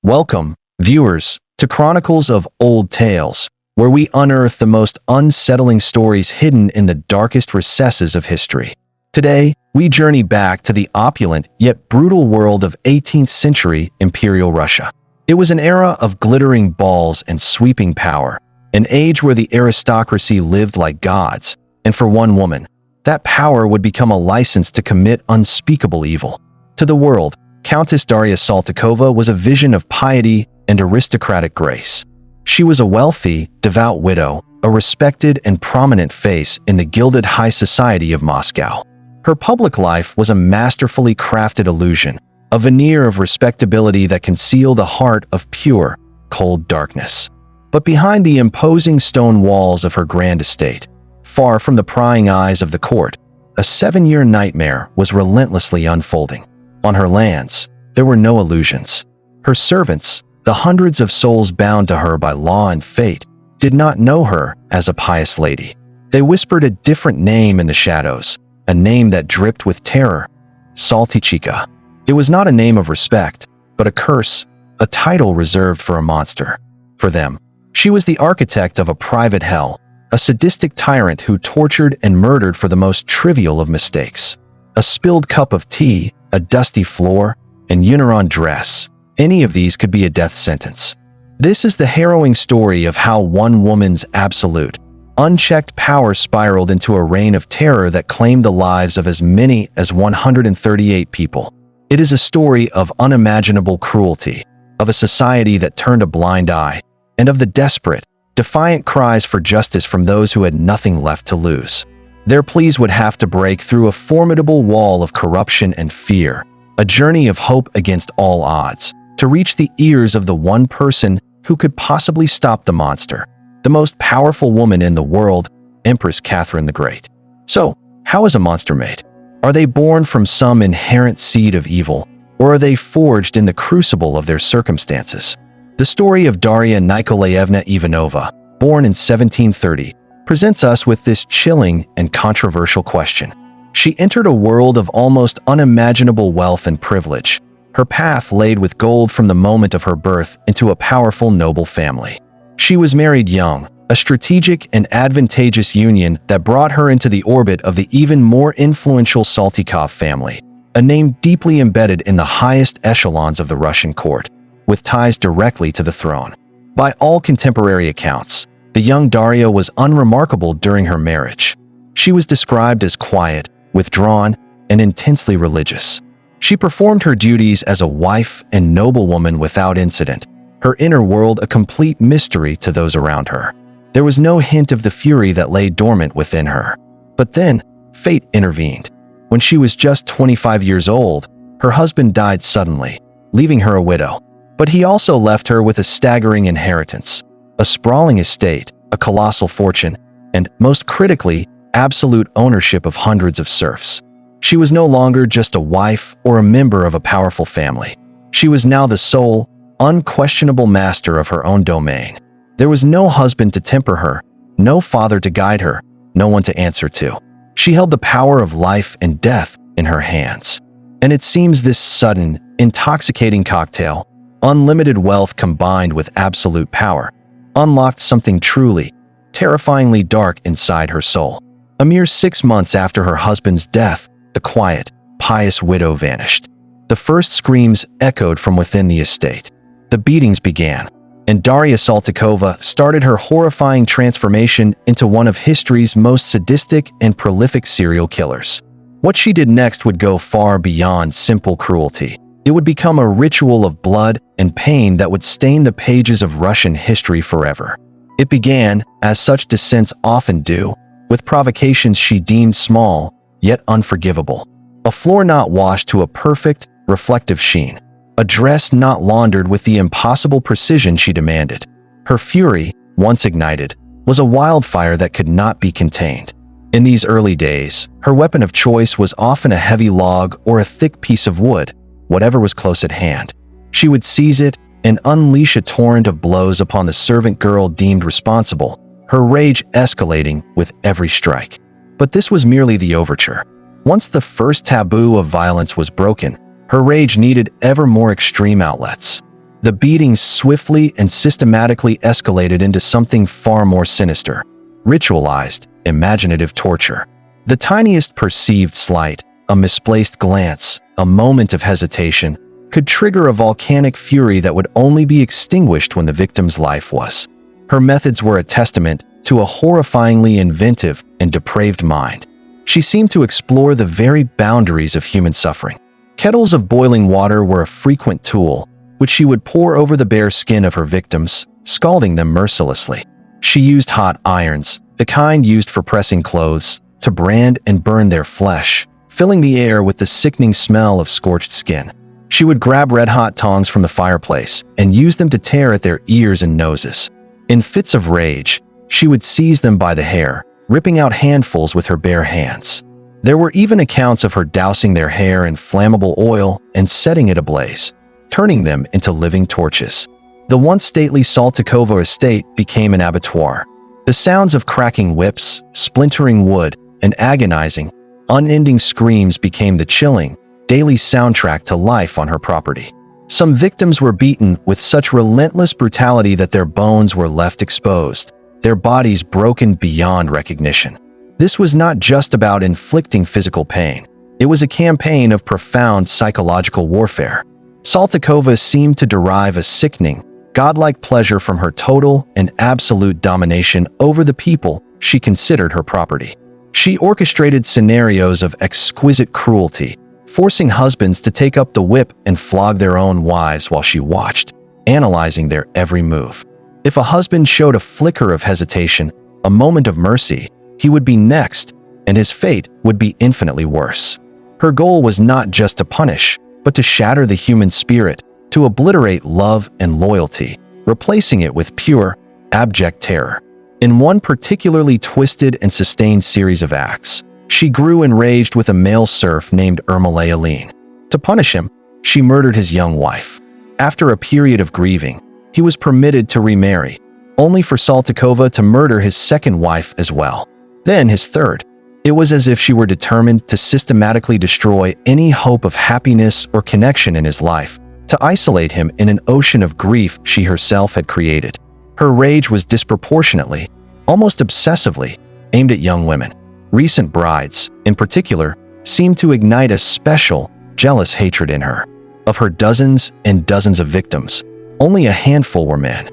Welcome, viewers, to Chronicles of Old Tales, where we unearth the most unsettling stories hidden in the darkest recesses of history. Today, we journey back to the opulent yet brutal world of 18th century Imperial Russia. It was an era of glittering balls and sweeping power, an age where the aristocracy lived like gods, and for one woman, that power would become a license to commit unspeakable evil. To the world, Countess Darya Saltykova was a vision of piety and aristocratic grace. She was a wealthy, devout widow, a respected and prominent face in the Gilded high society of Moscow. Her public life was a masterfully crafted illusion, a veneer of respectability that concealed a heart of pure, cold darkness. But behind the imposing stone walls of her grand estate, far from the prying eyes of the court, a 7-year nightmare was relentlessly unfolding. On her lands, there were no illusions. Her servants, the hundreds of souls bound to her by law and fate, did not know her as a pious lady. They whispered a different name in the shadows, a name that dripped with terror: Saltychikha. It was not a name of respect, but a curse, a title reserved for a monster. For them, she was the architect of a private hell, a sadistic tyrant who tortured and murdered for the most trivial of mistakes. A spilled cup of tea, a dusty floor, an unioned dress, any of these could be a death sentence. This is the harrowing story of how one woman's absolute, unchecked power spiraled into a reign of terror that claimed the lives of as many as 138 people. It is a story of unimaginable cruelty, of a society that turned a blind eye, and of the desperate, defiant cries for justice from those who had nothing left to lose. Their pleas would have to break through a formidable wall of corruption and fear, a journey of hope against all odds, to reach the ears of the one person who could possibly stop the monster, the most powerful woman in the world, Empress Catherine the Great. So, how is a monster made? Are they born from some inherent seed of evil, or are they forged in the crucible of their circumstances? The story of Darya Nikolaevna Ivanova, born in 1730, presents us with this chilling and controversial question. She entered a world of almost unimaginable wealth and privilege, her path laid with gold from the moment of her birth into a powerful noble family. She was married young, a strategic and advantageous union that brought her into the orbit of the even more influential Saltykov family, a name deeply embedded in the highest echelons of the Russian court, with ties directly to the throne. By all contemporary accounts, the young Darya was unremarkable during her marriage. She was described as quiet, withdrawn, and intensely religious. She performed her duties as a wife and noblewoman without incident, her inner world a complete mystery to those around her. There was no hint of the fury that lay dormant within her. But then, fate intervened. When she was just 25 years old, her husband died suddenly, leaving her a widow. But he also left her with a staggering inheritance, a sprawling estate, a colossal fortune, and, most critically, absolute ownership of hundreds of serfs. She was no longer just a wife or a member of a powerful family. She was now the sole, unquestionable master of her own domain. There was no husband to temper her, no father to guide her, no one to answer to. She held the power of life and death in her hands. And it seems this sudden, intoxicating cocktail, unlimited wealth combined with absolute power, unlocked something truly, terrifyingly dark inside her soul. A mere 6 months after her husband's death, the quiet, pious widow vanished. The first screams echoed from within the estate. The beatings began, and Darya Saltykova started her horrifying transformation into one of history's most sadistic and prolific serial killers. What she did next would go far beyond simple cruelty. It would become a ritual of blood and pain that would stain the pages of Russian history forever. It began, as such descents often do, with provocations she deemed small, yet unforgivable. A floor not washed to a perfect, reflective sheen. A dress not laundered with the impossible precision she demanded. Her fury, once ignited, was a wildfire that could not be contained. In these early days, her weapon of choice was often a heavy log or a thick piece of wood, whatever was close at hand. She would seize it and unleash a torrent of blows upon the servant girl deemed responsible, her rage escalating with every strike. But this was merely the overture. Once the first taboo of violence was broken, her rage needed ever more extreme outlets. The beatings swiftly and systematically escalated into something far more sinister: ritualized, imaginative torture. The tiniest perceived slight, a misplaced glance, a moment of hesitation, could trigger a volcanic fury that would only be extinguished when the victim's life was. Her methods were a testament to a horrifyingly inventive and depraved mind. She seemed to explore the very boundaries of human suffering. Kettles of boiling water were a frequent tool, which she would pour over the bare skin of her victims, scalding them mercilessly. She used hot irons, the kind used for pressing clothes, to brand and burn their flesh, filling the air with the sickening smell of scorched skin. She would grab red-hot tongs from the fireplace and use them to tear at their ears and noses. In fits of rage, she would seize them by the hair, ripping out handfuls with her bare hands. There were even accounts of her dousing their hair in flammable oil and setting it ablaze, turning them into living torches. The once stately Saltykova estate became an abattoir. The sounds of cracking whips, splintering wood, and agonizing, unending screams became the chilling, daily soundtrack to life on her property. Some victims were beaten with such relentless brutality that their bones were left exposed, their bodies broken beyond recognition. This was not just about inflicting physical pain. It was a campaign of profound psychological warfare. Saltykova seemed to derive a sickening, godlike pleasure from her total and absolute domination over the people she considered her property. She orchestrated scenarios of exquisite cruelty, forcing husbands to take up the whip and flog their own wives while she watched, analyzing their every move. If a husband showed a flicker of hesitation, a moment of mercy, he would be next, and his fate would be infinitely worse. Her goal was not just to punish, but to shatter the human spirit, to obliterate love and loyalty, replacing it with pure, abject terror. In one particularly twisted and sustained series of acts, she grew enraged with a male serf named Ermolay Aline. To punish him, she murdered his young wife. After a period of grieving, he was permitted to remarry, only for Saltykova to murder his second wife as well. Then his third. It was as if she were determined to systematically destroy any hope of happiness or connection in his life, to isolate him in an ocean of grief she herself had created. Her rage was disproportionately, almost obsessively, aimed at young women. Recent brides, in particular, seemed to ignite a special, jealous hatred in her. Of her dozens and dozens of victims, only a handful were men.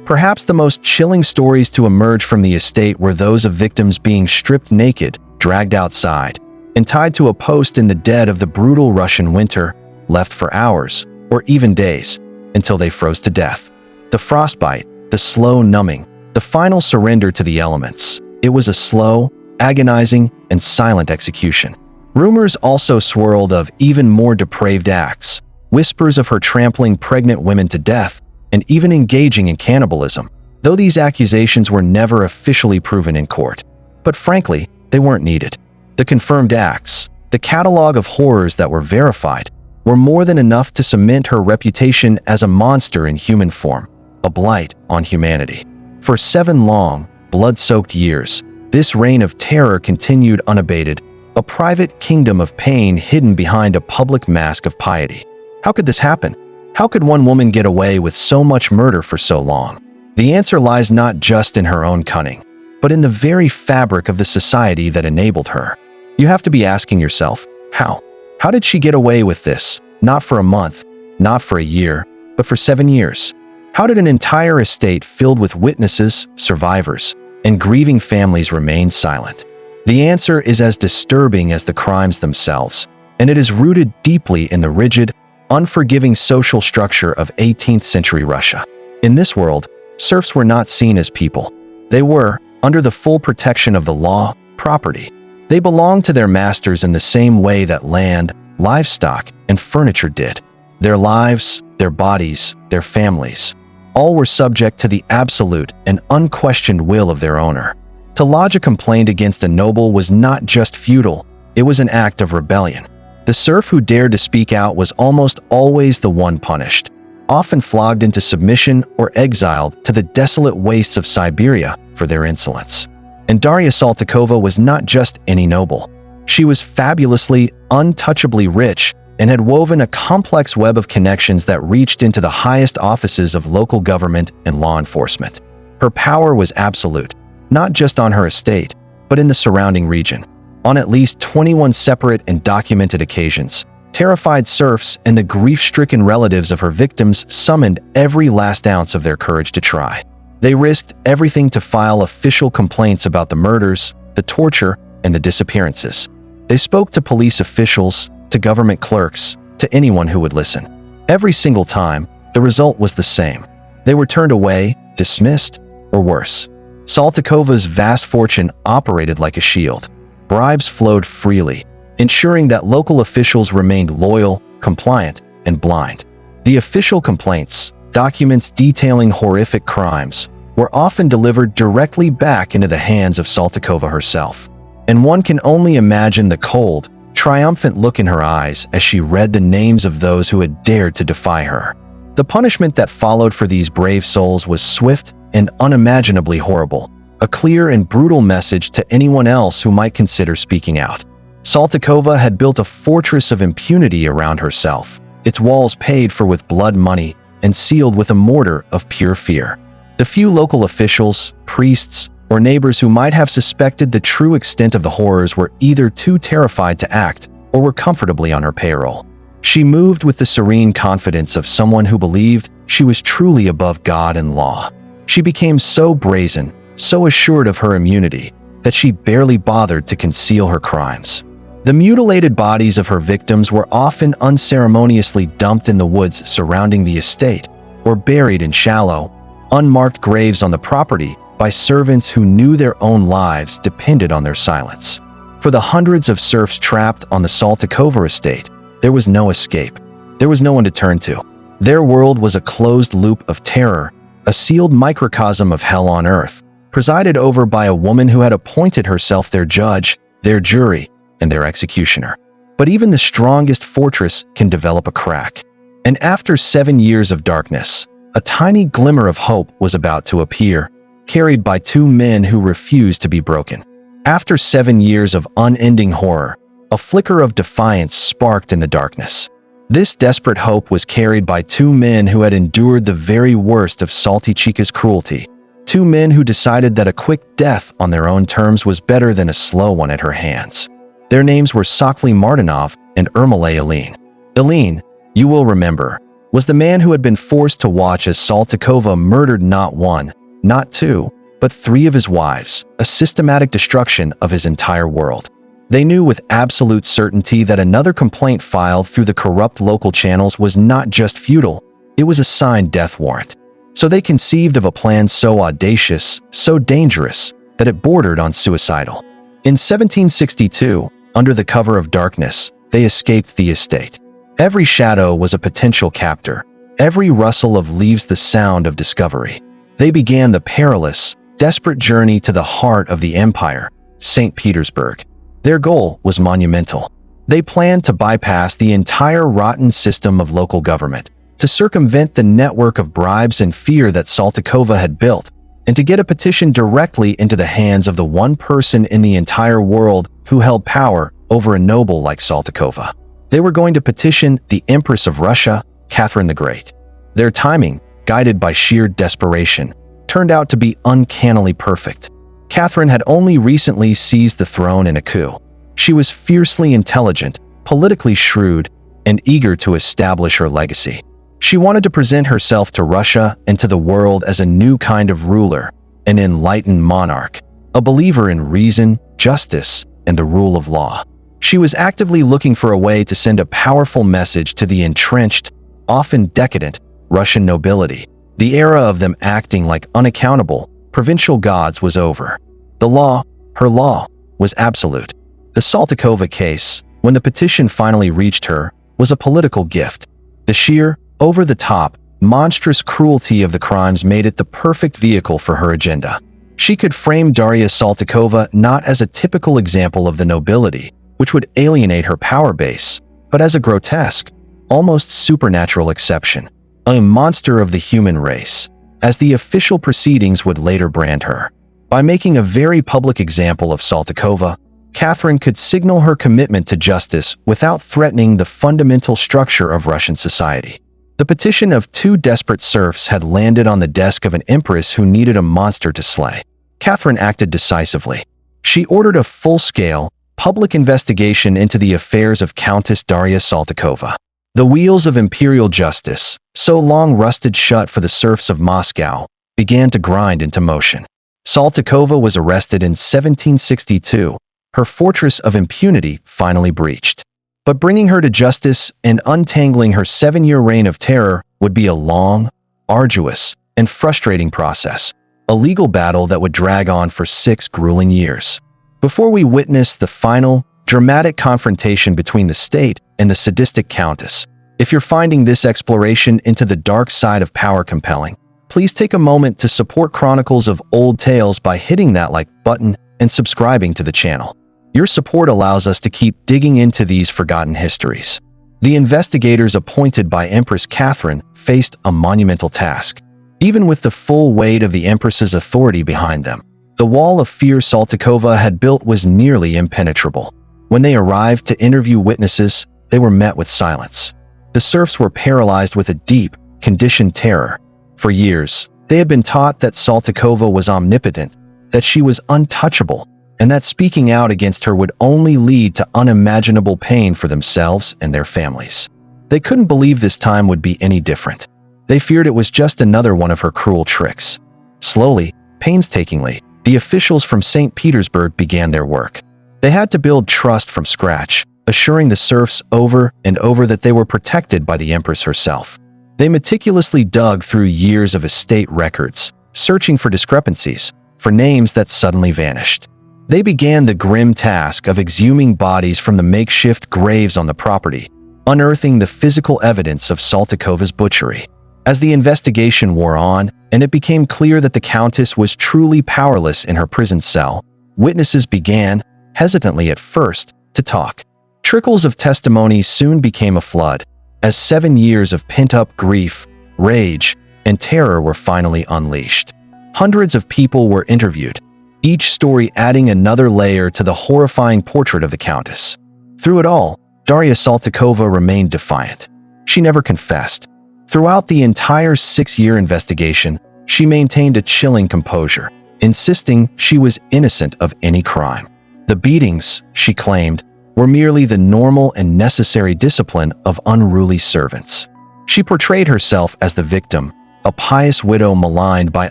Perhaps the most chilling stories to emerge from the estate were those of victims being stripped naked, dragged outside, and tied to a post in the dead of the brutal Russian winter, left for hours, or even days, until they froze to death. The frostbite, the slow numbing, the final surrender to the elements. It was a slow, agonizing, and silent execution. Rumors also swirled of even more depraved acts, whispers of her trampling pregnant women to death, and even engaging in cannibalism, though these accusations were never officially proven in court. But frankly, they weren't needed. The confirmed acts, the catalog of horrors that were verified, were more than enough to cement her reputation as a monster in human form, a blight on humanity. For 7 long, blood-soaked years, this reign of terror continued unabated, a private kingdom of pain hidden behind a public mask of piety. How could this happen? How could one woman get away with so much murder for so long? The answer lies not just in her own cunning, but in the very fabric of the society that enabled her. You have to be asking yourself, how? How did she get away with this? Not for a month, not for a year, but for 7 years. How did an entire estate filled with witnesses, survivors, and grieving families remain silent? The answer is as disturbing as the crimes themselves, and it is rooted deeply in the rigid, unforgiving social structure of 18th century Russia. In this world, serfs were not seen as people. They were, under the full protection of the law, property. They belonged to their masters in the same way that land, livestock, and furniture did. Their lives, their bodies, their families, all were subject to the absolute and unquestioned will of their owner. To lodge a complaint against a noble was not just futile, it was an act of rebellion. The serf who dared to speak out was almost always the one punished, often flogged into submission or exiled to the desolate wastes of Siberia for their insolence. And Darya Saltykova was not just any noble. She was fabulously, untouchably rich, and had woven a complex web of connections that reached into the highest offices of local government and law enforcement. Her power was absolute, not just on her estate, but in the surrounding region. On at least 21 separate and documented occasions, terrified serfs and the grief-stricken relatives of her victims summoned every last ounce of their courage to try. They risked everything to file official complaints about the murders, the torture, and the disappearances. They spoke to police officials, to government clerks, to anyone who would listen. Every single time, the result was the same. They were turned away, dismissed, or worse. Saltykova's vast fortune operated like a shield. Bribes flowed freely, ensuring that local officials remained loyal, compliant, and blind. The official complaints, documents detailing horrific crimes, were often delivered directly back into the hands of Saltykova herself. And one can only imagine the cold, triumphant look in her eyes as she read the names of those who had dared to defy her. The punishment that followed for these brave souls was swift and unimaginably horrible, a clear and brutal message to anyone else who might consider speaking out. Saltykova had built a fortress of impunity around herself, its walls paid for with blood money and sealed with a mortar of pure fear. The few local officials, priests, or neighbors who might have suspected the true extent of the horrors were either too terrified to act or were comfortably on her payroll. She moved with the serene confidence of someone who believed she was truly above God and law. She became so brazen, so assured of her immunity, that she barely bothered to conceal her crimes. The mutilated bodies of her victims were often unceremoniously dumped in the woods surrounding the estate, or buried in shallow, unmarked graves on the property by servants who knew their own lives depended on their silence. For the hundreds of serfs trapped on the Saltykova estate, there was no escape. There was no one to turn to. Their world was a closed loop of terror, a sealed microcosm of hell on earth, presided over by a woman who had appointed herself their judge, their jury, and their executioner. But even the strongest fortress can develop a crack. And after 7 years of darkness, a tiny glimmer of hope was about to appear, carried by two men who refused to be broken. After 7 years of unending horror, a flicker of defiance sparked in the darkness. This desperate hope was carried by two men who had endured the very worst of Saltychikha's cruelty. Two men who decided that a quick death on their own terms was better than a slow one at her hands. Their names were Sokhly Martinov and Ermolay Ilyin. Ilyin, you will remember, was the man who had been forced to watch as Saltykova murdered not one, not two, but 3 of his wives, a systematic destruction of his entire world. They knew with absolute certainty that another complaint filed through the corrupt local channels was not just futile, it was a signed death warrant. So they conceived of a plan so audacious, so dangerous, that it bordered on suicidal. In 1762, under the cover of darkness, they escaped the estate. Every shadow was a potential captor, every rustle of leaves the sound of discovery. They began the perilous, desperate journey to the heart of the empire, St. Petersburg. Their goal was monumental. They planned to bypass the entire rotten system of local government, to circumvent the network of bribes and fear that Saltykova had built, and to get a petition directly into the hands of the one person in the entire world who held power over a noble like Saltykova. They were going to petition the Empress of Russia, Catherine the Great. Their timing, guided by sheer desperation, turned out to be uncannily perfect. Catherine had only recently seized the throne in a coup. She was fiercely intelligent, politically shrewd, and eager to establish her legacy. She wanted to present herself to Russia and to the world as a new kind of ruler, an enlightened monarch, a believer in reason, justice, and the rule of law. She was actively looking for a way to send a powerful message to the entrenched, often decadent, Russian nobility. The era of them acting like unaccountable, provincial gods was over. The law, her law, was absolute. The Saltykova case, when the petition finally reached her, was a political gift. The sheer, over-the-top, monstrous cruelty of the crimes made it the perfect vehicle for her agenda. She could frame Darya Saltykova not as a typical example of the nobility, which would alienate her power base, but as a grotesque, almost supernatural exception, a monster of the human race, as the official proceedings would later brand her. By making a very public example of Saltykova, Catherine could signal her commitment to justice without threatening the fundamental structure of Russian society. The petition of two desperate serfs had landed on the desk of an empress who needed a monster to slay. Catherine acted decisively. She ordered a full-scale, public investigation into the affairs of Countess Darya Saltykova. The wheels of imperial justice, so long rusted shut for the serfs of Moscow, began to grind into motion. Saltykova was arrested in 1762, her fortress of impunity finally breached. But bringing her to justice and untangling her 7-year reign of terror would be a long, arduous, and frustrating process, a legal battle that would drag on for 6 grueling years. Before we witness the final, dramatic confrontation between the state and the sadistic countess, if you're finding this exploration into the dark side of power compelling, please take a moment to support Chronicles of Old Tales by hitting that like button and subscribing to the channel. Your support allows us to keep digging into these forgotten histories. The investigators appointed by Empress Catherine faced a monumental task. Even with the full weight of the Empress's authority behind them, the wall of fear Saltykova had built was nearly impenetrable. When they arrived to interview witnesses, they were met with silence. The serfs were paralyzed with a deep, conditioned terror. For years, they had been taught that Saltykova was omnipotent, that she was untouchable, and that speaking out against her would only lead to unimaginable pain for themselves and their families. They couldn't believe this time would be any different. They feared it was just another one of her cruel tricks. Slowly, painstakingly, the officials from St. Petersburg began their work. They had to build trust from scratch, assuring the serfs over and over that they were protected by the Empress herself. They meticulously dug through years of estate records, searching for discrepancies, for names that suddenly vanished. They began the grim task of exhuming bodies from the makeshift graves on the property, unearthing the physical evidence of Saltykova's butchery. As the investigation wore on, and it became clear that the Countess was truly powerless in her prison cell, witnesses began, hesitantly at first, to talk. Trickles of testimony soon became a flood, as 7 years of pent-up grief, rage, and terror were finally unleashed. Hundreds of people were interviewed, each story adding another layer to the horrifying portrait of the Countess. Through it all, Darya Saltykova remained defiant. She never confessed. Throughout the entire 6-year investigation, she maintained a chilling composure, insisting she was innocent of any crime. The beatings, she claimed, were merely the normal and necessary discipline of unruly servants. She portrayed herself as the victim, a pious widow maligned by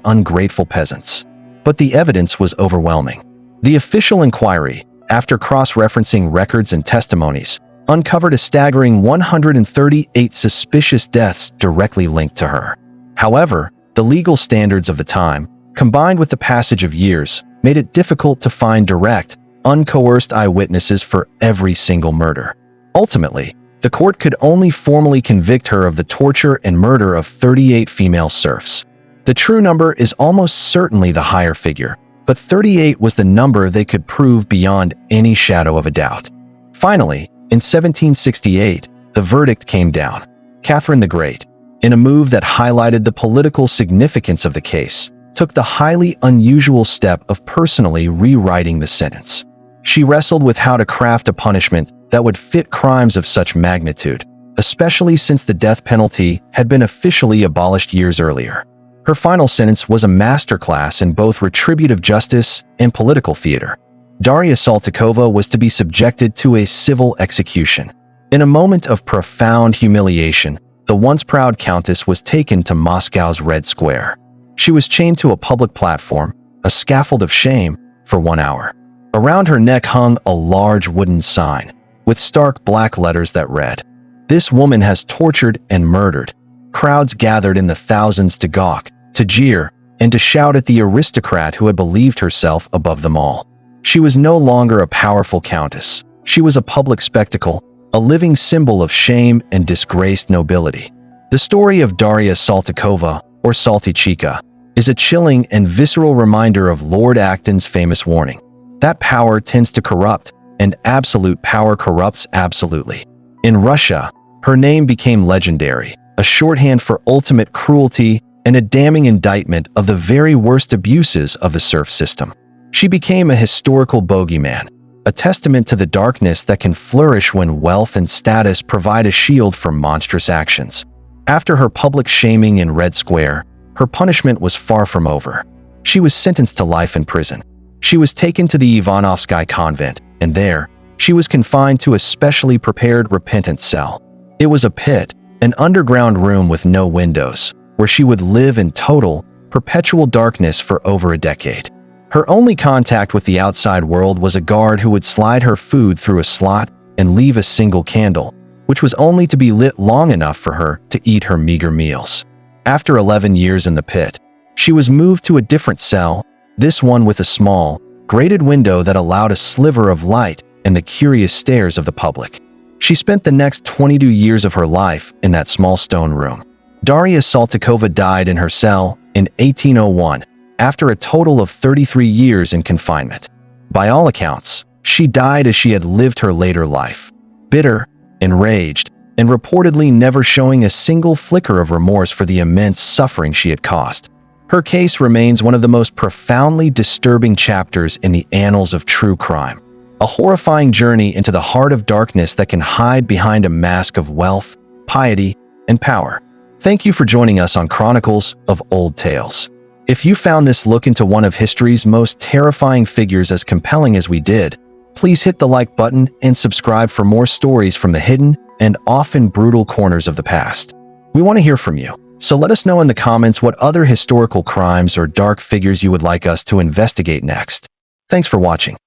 ungrateful peasants. But the evidence was overwhelming. The official inquiry, after cross-referencing records and testimonies, uncovered a staggering 138 suspicious deaths directly linked to her. However, the legal standards of the time, combined with the passage of years, made it difficult to find direct, uncoerced eyewitnesses for every single murder. Ultimately, the court could only formally convict her of the torture and murder of 38 female serfs. The true number is almost certainly the higher figure, but 38 was the number they could prove beyond any shadow of a doubt. Finally, in 1768, the verdict came down. Catherine the Great, in a move that highlighted the political significance of the case, took the highly unusual step of personally rewriting the sentence. She wrestled with how to craft a punishment that would fit crimes of such magnitude, especially since the death penalty had been officially abolished years earlier. Her final sentence was a masterclass in both retributive justice and political theater. Darya Saltykova was to be subjected to a civil execution. In a moment of profound humiliation, the once proud countess was taken to Moscow's Red Square. She was chained to a public platform, a scaffold of shame, for 1 hour. Around her neck hung a large wooden sign, with stark black letters that read, "This woman has tortured and murdered." Crowds gathered in the thousands to gawk, to jeer, and to shout at the aristocrat who had believed herself above them all. She was no longer a powerful countess. She was a public spectacle, a living symbol of shame and disgraced nobility. The story of Darya Saltykova, or Saltychikha, is a chilling and visceral reminder of Lord Acton's famous warning. That power tends to corrupt, and absolute power corrupts absolutely. In Russia, her name became legendary, a shorthand for ultimate cruelty and a damning indictment of the very worst abuses of the serf system. She became a historical bogeyman, a testament to the darkness that can flourish when wealth and status provide a shield from monstrous actions. After her public shaming in Red Square, her punishment was far from over. She was sentenced to life in prison. She was taken to the Ivanovsky convent, and there, she was confined to a specially prepared repentant cell. It was a pit, an underground room with no windows, where she would live in total, perpetual darkness for over a decade. Her only contact with the outside world was a guard who would slide her food through a slot and leave a single candle, which was only to be lit long enough for her to eat her meager meals. After 11 years in the pit, she was moved to a different cell, this one with a small, grated window that allowed a sliver of light and the curious stares of the public. She spent the next 22 years of her life in that small stone room. Darya Saltykova died in her cell in 1801, after a total of 33 years in confinement. By all accounts, she died as she had lived her later life, bitter, enraged, and reportedly never showing a single flicker of remorse for the immense suffering she had caused. Her case remains one of the most profoundly disturbing chapters in the annals of true crime, a horrifying journey into the heart of darkness that can hide behind a mask of wealth, piety, and power. Thank you for joining us on Chronicles of Old Tales. If you found this look into one of history's most terrifying figures as compelling as we did, please hit the like button and subscribe for more stories from the hidden and often brutal corners of the past. We want to hear from you, so let us know in the comments what other historical crimes or dark figures you would like us to investigate next. Thanks for watching.